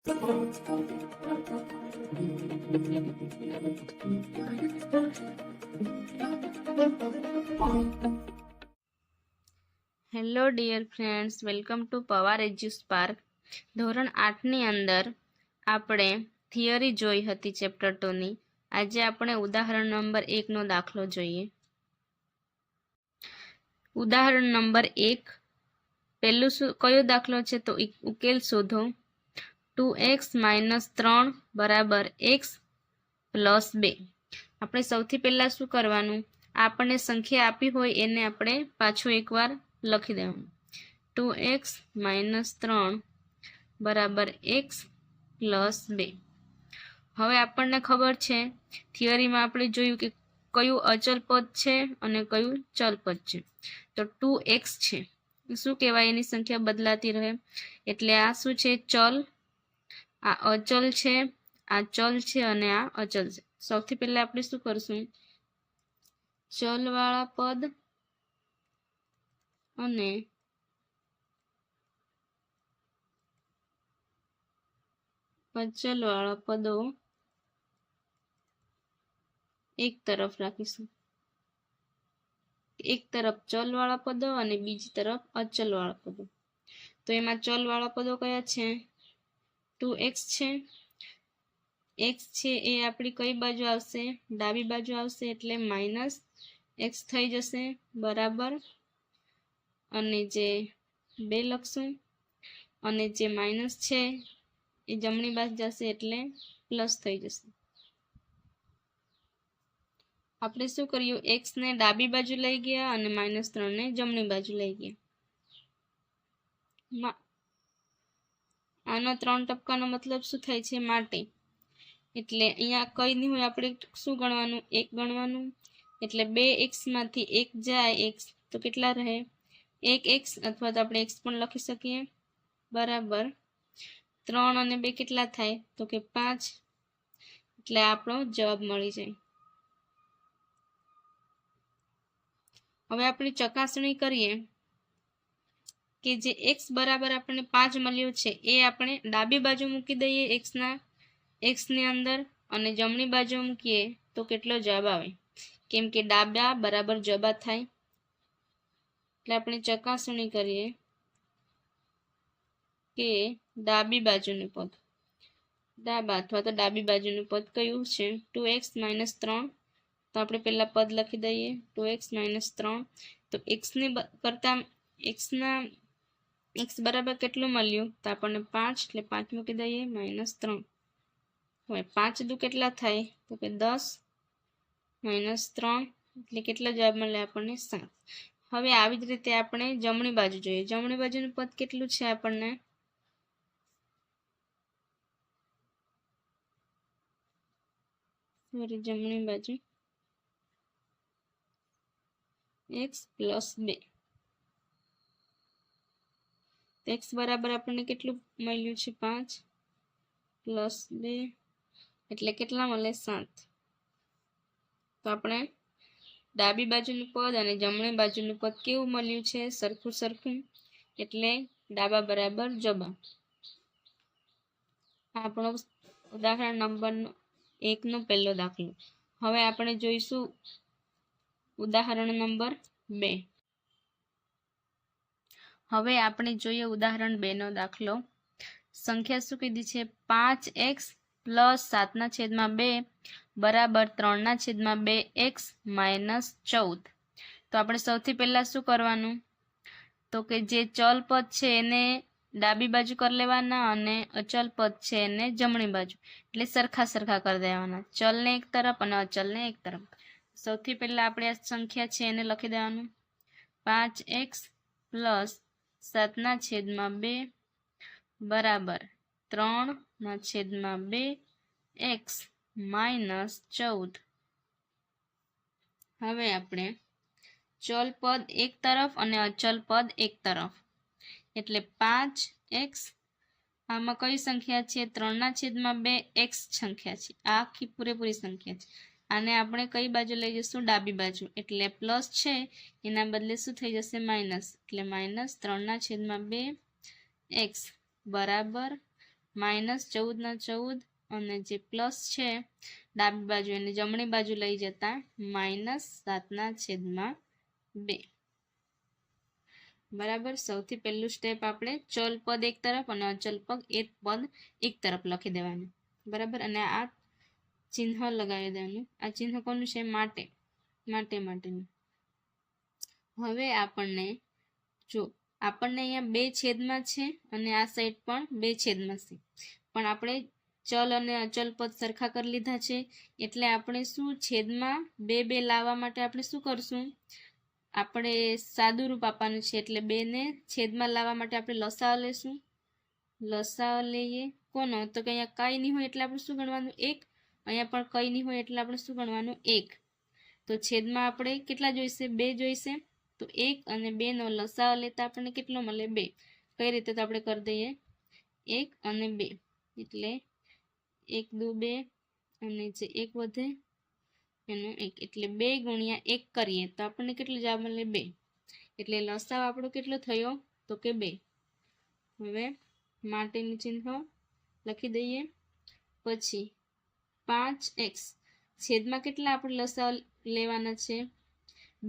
Hello dear friends, welcome to Pawar edu spark. ધોરણ 8ની અંદર આપણે થિયરી જોઈ હતી ચેપ્ટર 2ની. આજે આપણે ઉદાહરણ નંબર 1નો દાખલો જોઈએ. ઉદાહરણ નંબર 1, પહેલું કયો દાખલો છે તો ઉકેલ શોધો. 2x - 3 = x + 2. આપણે સૌથી પહેલા શું કરવાનું, આપણને સંખ્યા આપી હોય એને આપણે પાછું એકવાર લખી દેવાનું. 2x - 3 = x + 2. હવે આપણને ખબર છે, થિયરીમાં આપણે જોયું કે કયું અચલ પદ છે અને કયું ચલ પદ છે. તો 2x છે, શું કહેવાય, એની સંખ્યા બદલાતી રહે, એટલે આ શું છે, ચલ. આ અચલ છે, આ ચલ છે અને આ અચલ છે. સૌથી પહેલા આપણે શું કરશું, ચલવાળા પદ અને અચલવાળા પદો એક તરફ રાખીશું. એક તરફ ચલવાળા પદો અને બીજી તરફ અચલવાળા પદો. તો એમાં ચલવાળા પદો કયા છે, 2x છે. x છે એ આપણી કઈ બાજુ આવશે, ડાબી બાજુ આવશે, એટલે -x થઈ જશે, બરાબર. અને જે 2 લખશું અને જે માઇનસ છે એ જમણી બાજુ જશે એટલે પ્લસ થઈ જશે. આપણે શું કર્યું, x ને ડાબી બાજુ લઈ ગયા અને -3 ને જમણી બાજુ લઈ ગયા. આનો 3 ટપકાનો મતલબ શું થાય છે, માટે. એટલે અહીંયા કઈ નહીં હોય, આપણે શું ગણવાનું, 1 ગણવાનું. એટલે 2x માંથી 1 જાય x તો કેટલા રહે, 1x, અથવા તો આપણે x પણ લખી શકીએ, બરાબર. 3 અને 2 કેટલા થાય, તો કે 5. એટલે આપણો જવાબ મળી જાય. હવે આપણે ચકાસણી કરીએ કે જે x બરાબર આપણને 5 મળ્યો છે એ આપણે ડાબી બાજુ મૂકી દઈએ x ની અંદર, અને જમણી બાજુ મૂકીએ તો કેટલો જવાબ આવે, કેમ કે ડાબા બરાબર જબા થાય. એટલે આપણે ચકાસણી કરીએ કે ડાબી બાજુનું પદ, અથવા તો ડાબી બાજુનું પદ કયું છે, 2x - 3. તો આપણે પહેલા પદ લખી દઈએ, 2x - 3. તો x બરાબર કેટલું મળ્યું, તો આપણને 5, એટલે 5 મૂકી દઈએ, -3. હવે 5 દુ કેટલા થાય, તો કે 10, -3, એટલે કેટલા જવાબ મળે આપણને, 7. હવે આવી જ રીતે આપણે જમણી બાજુ જોઈએ. જમણી બાજુનું પદ કેટલું છે આપણને, જમણી બાજુ x + 2. x બરાબર આપણને કેટલું મળ્યું છે, 5 + 2, એટલે કેટલા મળે, 7. તો આપણે ડાબી બાજુનું પદ અને જમણી બાજુનું પદ કેવું મળ્યું છે, સરખું, એટલે ડાબા બરાબર જબા. આપણો ઉદાહરણ નંબર 1નો પહેલો દાખલો. હવે આપણે જોઈશું ઉદાહરણ નંબર 2. હવે આપણે જોઈએ ઉદાહરણ 2નો દાખલો. સંખ્યા શું કીધી છે, 5x + 7/2 = 3/2x - 14. તો આપણે સૌથી પહેલા શું કરવાનું, તો કે જે ચલ પદ છે એને ડાબી બાજુ કરી લેવાના અને અચલ પદ છે એને જમણી બાજુ, એટલે સરખા કરી દેવાના, ચલને એક તરફ અને અચલને એક તરફ. સૌથી પહેલા આપણે આ સંખ્યા છે એને લખી દેવાનું, 5x + 7/2 = 3/2x - 14. હવે આપણે ચલ પદ એક તરફ અને અચલ પદ એક તરફ, એટલે 5x, આમાં કઈ સંખ્યા છે, 3/2x સંખ્યા છે, આ આખી પૂરેપૂરી સંખ્યા છે. આને આપણે કઈ બાજુ લઈ જઈશું, ડાબી બાજુ, એટલે પ્લસ છે એના બદલે શું થઈ જશે, માઇનસ, એટલે -3/2x = -14 અને જે પ્લસ છે ડાબી બાજુ એને જમણી બાજુ લઈ જતા -7/2 બરાબર। સૌથી પહેલું સ્ટેપ આપણે ચલ પદ એક તરફ અને અચલ પદ એક તરફ લખી દેવાનું બરાબર। અને આ ચિહ્ન લગાવી દેવાનું। આ ચિહ્ન કોનું છે? માટેનું। હવે આપણને જો આપણને અહીંયા 2 છેદમાં છે અને આ સાઈડ પણ 2 છેદમાં છે, પણ આપણે ચલ અને અચલ પદ સરખા કરી લીધા છે એટલે આપણે શું છેદમાં 2 લાવવા માટે આપણે શું કરશું? આપણે સાદું રૂપ આપવાનું છે એટલે 2 ને છેદમાં લાવવા માટે આપણે લસાઅ લેશું। લસાઅ લઈએ કોનો? તો કે અહીંયા કઈ નહીં હોય એટલે આપણે શું ગણવાનું? 1। અહીંયા પણ કઈ નહીં હોય એટલે આપણે શું ગણવાનું? 1। તો છેદમાં આપણે કેટલા જોઈશે? 2 જોઈશે। તો 1 અને 2 નો લસાઅ લેતા આપણને કેટલો મળે? 2। કઈ રીતે? તો આપણે કરી દઈએ 1 અને 2 એટલે 1 દુ 2 અને જે 1 વધે એનો 1 એટલે 2 ગુણ્યા 1 કરીએ તો આપણને કેટલો જવાબ મળે? 2। એટલે લસાઅ આપણો કેટલો થયો? તો કે 2। હવે માટેનું ચિહ્ન લખી દઈએ। પછી 5x છેદમાં કેટલા આપણે લસાઅ લેવાના છે?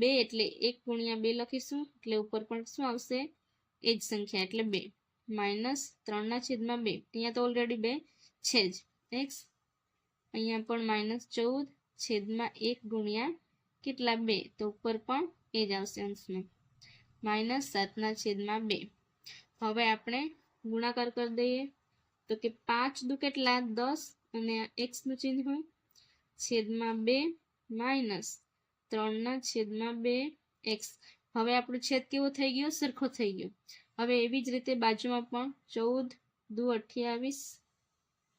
2 એટલે 1 ગુણ્યા 2 લખીશું એટલે ઉપર પણ શું આવશે? એ જ સંખ્યા એટલે 2 -3/2 અહીંયા તો ઓલરેડી 2 છે જ x અહીંયા પણ -14 છેદમાં 1 ગુણ્યા કેટલા? 2 તો ઉપર પણ એ જ આવશે અંશમાં -7/2। હવે આપણે ગુણાકાર કરી દઈએ તો કે 5 દુ કેટલા? 10 અને x નું ચિહ્ન હોય છેદમાં 2 -3/2x। હવે આપણો છેદ કેવો થઈ ગયો? સરખો થઈ ગયો। હવે એવી જ રીતે બાજુમાં પણ 14 દુ 28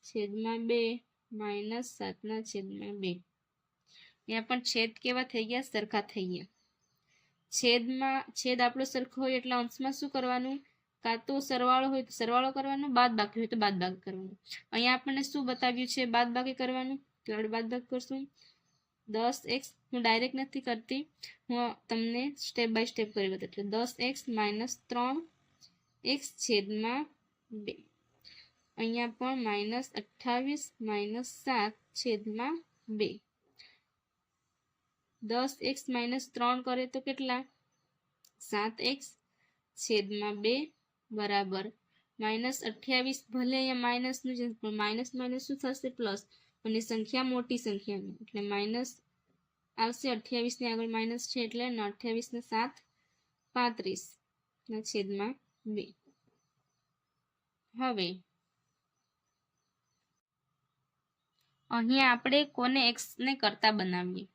છેદમાં 2 -7/2 અહીંયા પણ છેદ કેવા થઈ ગયા? સરખા થઈ ગયા। છેદ આપણો સરખો હોય એટલે અંશમાં શું કરવાનું? કાં તો સરવાળો હોય તો સરવાળો કરવાનો, બાદબાકી હોય તો બાદબાકી કરવાનું। અહીંયા આપણને શું બતાવ્યું છે? બાદબાકી કરવાનું તો આપણે બાદબાકી કરશું। 10x હું ડાયરેક્ટ નથી કરતી, હું તમને સ્ટેપ બાય સ્ટેપ કરી બતાવું। એટલે 10x -3x છેદમાં 2 અહીંયા પણ -28 -7 છેદમાં 2 10x -3 કરે તો કેટલા? 7x છેદમાં 2 બરાબર -28 ભલે અહીંયા માઇનસનું છે પણ માઇનસ શું થશે? પ્લસ અને સંખ્યા મોટી સંખ્યાની એટલે માઇનસ આવશે। 28 ની આગળ માઇનસ છે એટલે 28 ને 7 35 છેદમાં 2। હવે અહીંયા આપણે કોને x ને કરતા બનાવીએ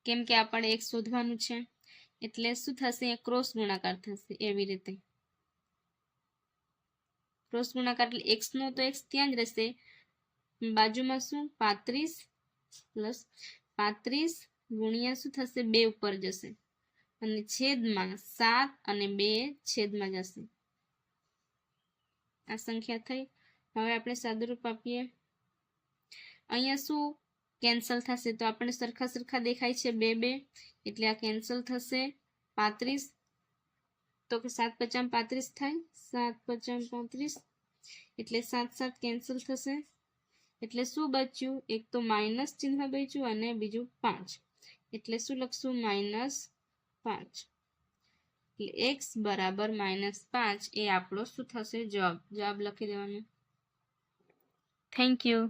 કેમ કે આપણે x શોધવાનું છે એટલે શું થશે? ક્રોસ ગુણાકાર થશે। એવી રીતે ક્રોસ ગુણાકાર એટલે x નો તો x ત્યાં જ રહેશે, બાજુમાં શું? 35 ગુણ્યા શું થશે? 2 ઉપર જશે અને છેદમાં 7 અને 2 છેદમાં જશે। આ સંખ્યા થઈ। હવે આપણે સાદુરૂપ આપીએ। અહીંયા શું કેન્સલ થશે? તો આપણે સરખા દેખાય છે 2 એટલે આ કેન્સલ થશે। 35 તો કે 7 × 5 = 35 થાય, 7 × 5 = 35 એટલે 7 7 કેન્સલ થશે એટલે શું બચ્યું? એક તો માઇનસ ચિહ્ન બચ્યું અને બીજું 5 એટલે શું લખશું? -5 એટલે x બરાબર -5 એ આપણો શું થશે? જવાબ લખી દેવાનો। Thank you.